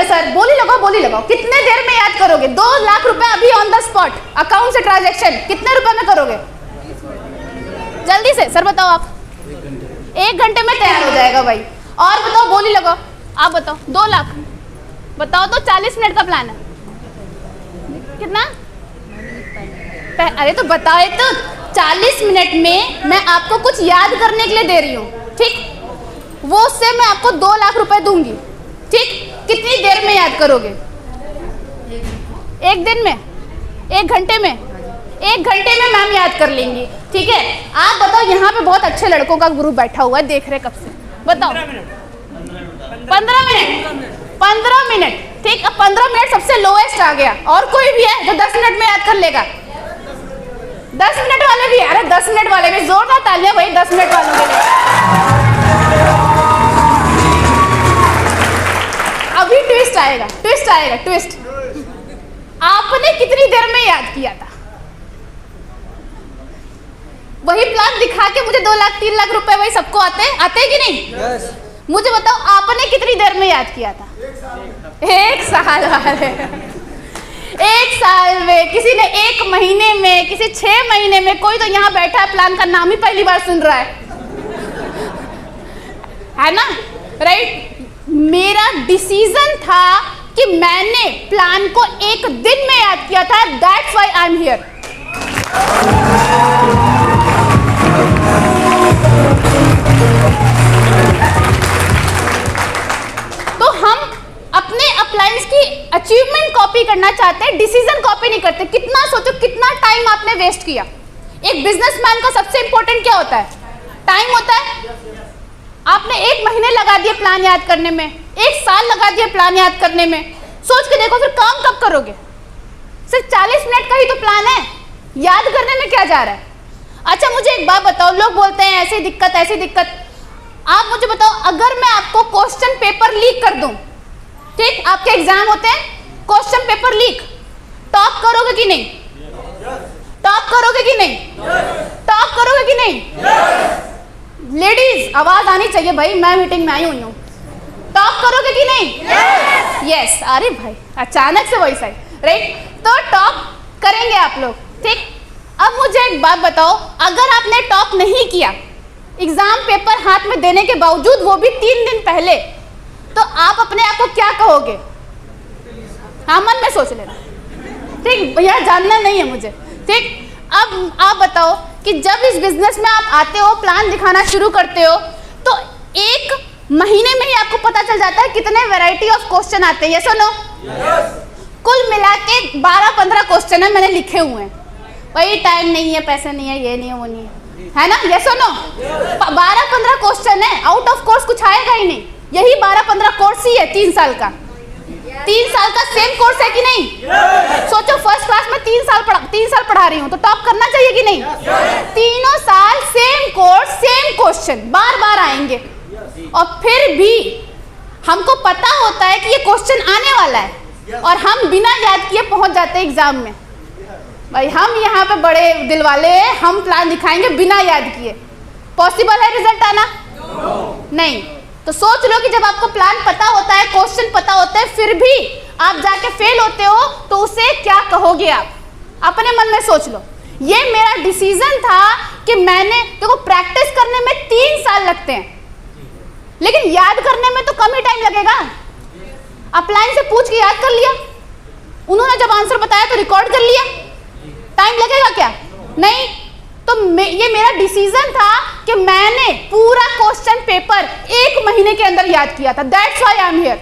है सर, बोली लगाओ। कितने देर में याद करोगे? 2 लाख रुपए अभी ऑन द स्पॉट, अकाउंट से ट्रांजैक्शन, कितने रुपए में करोगे? जल्दी से सर बताओ आप। 1 घंटे में तैयार हो जाएगा भाई। और बताओ, बोली लगाओ, आप बताओ। 2 लाख बताओ तो 40 मिनट का प्लान है कितना? अरे तो बताए तो 40 मिनट में मैं आपको कुछ याद करने के लिए दे रही हूँ, ठीक? वो उससे मैं आपको 2 लाख रुपए दूंगी, ठीक? कितनी देर में याद करोगे? 1 दिन में, 1 घंटे में? 1 घंटे में मैम याद कर लेंगी, ठीक है? आप बताओ, यहाँ पे बहुत अच्छे लड़कों का ग्रुप बैठा हुआ है, देख रहे कब से, बताओ। 15 मिनट, ठीक? अब 15 मिनट सबसे लोएस्ट आ गया। और कोई भी है जो 10 मिनट में याद कर लेगा? 10 मिनट वाले भी? अरे 10 मिनट वाले भी, जोरदार तालियां भाई 10 मिनट वालों के लिए। अभी ट्विस्ट आएगा। आपने कितनी देर में याद किया था? वही प्लान दिखा के मुझे 2 लाख 3 लाख रुपए वही सबको आते कि नहीं? yes. मुझे बताओ, आपने कितनी देर में याद किया था? 1 साल वाले 1 साल में, किसी ने 1 महीने में, किसी 6 महीने में, कोई तो यहाँ बैठा है प्लान का नाम ही पहली बार सुन रहा है ना? राइट? मेरा डिसीजन था कि मैंने प्लान को 1 दिन में याद किया था, that's why I am here. तो हम अपने अप्लायंस की अचीवमेंट कॉपी करना चाहते हैं, डिसीजन कॉपी नहीं करते। कितना सोचो, कितना टाइम आपने वेस्ट किया। एक बिजनेसमैन का सबसे इंपॉर्टेंट क्या होता है? टाइम होता है। आपने 1 महीने लगा दिए प्लान याद करने में, 1 साल लगा दिए प्लान याद करने में। सोच के देखो फिर काम कब करोगे? सिर्फ 40 मिनट का ही तो प्लान है, याद करने में क्या जा रहा है? अच्छा मुझे एक बात बताओ, लोग बोलते हैं ऐसी दिक्कत। आप मुझे बताओ, अगर मैं आपको क्वेश्चन पेपर लीक कर दूं, ठीक? आपके एग्जाम होते हैं, क्वेश्चन पेपर लीक, टॉप करोगे कि नहीं? टॉप करोगे कि नहीं? टॉप करोगे कि नहीं? लेडीज आवाज आनी चाहिए भाई, मैं मीटिंग में आई हुई हूँ। टॉप करोगे कि नहीं? यस। अरे भाई अचानक से वही सही, राइट? तो टॉप करेंगे आप लोग, ठीक? अब मुझे एक बात बताओ, अगर आपने टॉप नहीं किया, एग्जाम पेपर हाथ में देने के बावजूद, वो भी 3 दिन पहले, तो आप अपने आप को क्या कहोगे? हाँ, मन में सोच लेना, ठीक? यह जानना नहीं है मुझे, ठीक? अब आप बताओ कि जब इस बिजनेस में आप आते हो, प्लान दिखाना शुरू करते हो, तो 1 महीने में ही आपको पता चल जाता है कितने वैरायटी ऑफ क्वेश्चन आते हैं। ये सुनो, कुल मिला के 12-15 क्वेश्चन है मैंने लिखे हुए हैं। भाई टाइम नहीं है, पैसे नहीं है, ये नहीं है, वो नहीं है ना? ये सुनो, 12-15 क्वेश्चन है, आउट ऑफ कोर्स कुछ आएगा ही नहीं। यही 12-15 कोर्स ही है 3 साल का। 3 साल का सेम कोर्स है कि नहीं? सोचो, फर्स्ट क्लास में 3 साल पढ़ा रही हूँ, तो टॉप करना चाहिए कि नहीं? तीनों साल सेम कोर्स, सेम क्वेश्चन बार बार आएंगे, और फिर भी हमको पता होता है कि ये क्वेश्चन आने वाला है, और हम बिना याद किए पहुंच जाते हैं एग्जाम में। भाई हम यहाँ पे बड़े दिल वाले हैं, हम प्लान दिखाएंगे बिना याद किए। पॉसिबल है रिजल्ट आना? नहीं। तो सोच लो कि जब आपको प्लान पता होता है, क्वेश्चन पता होते हैं, फिर भी आप जाके फेल होते हो, तो उसे क्या कहोगे आप? अपने मन में सोच लो। ये मेरा डिसीजन था कि मैंने, देखो प्रैक्टिस करने में 3 साल लगते हैं, लेकिन याद करने में तो कम ही टाइम लगेगा। अपलाइन से पूछ के याद कर लिया, उन्होंने जब आंसर बताया तो रिकॉर्ड कर लिया, टाइम लगेगा क्या? नहीं। तो ये मेरा डिसीजन था कि मैंने पूरा क्वेश्चन पेपर 1 महीने के अंदर याद किया था, that's why I am here.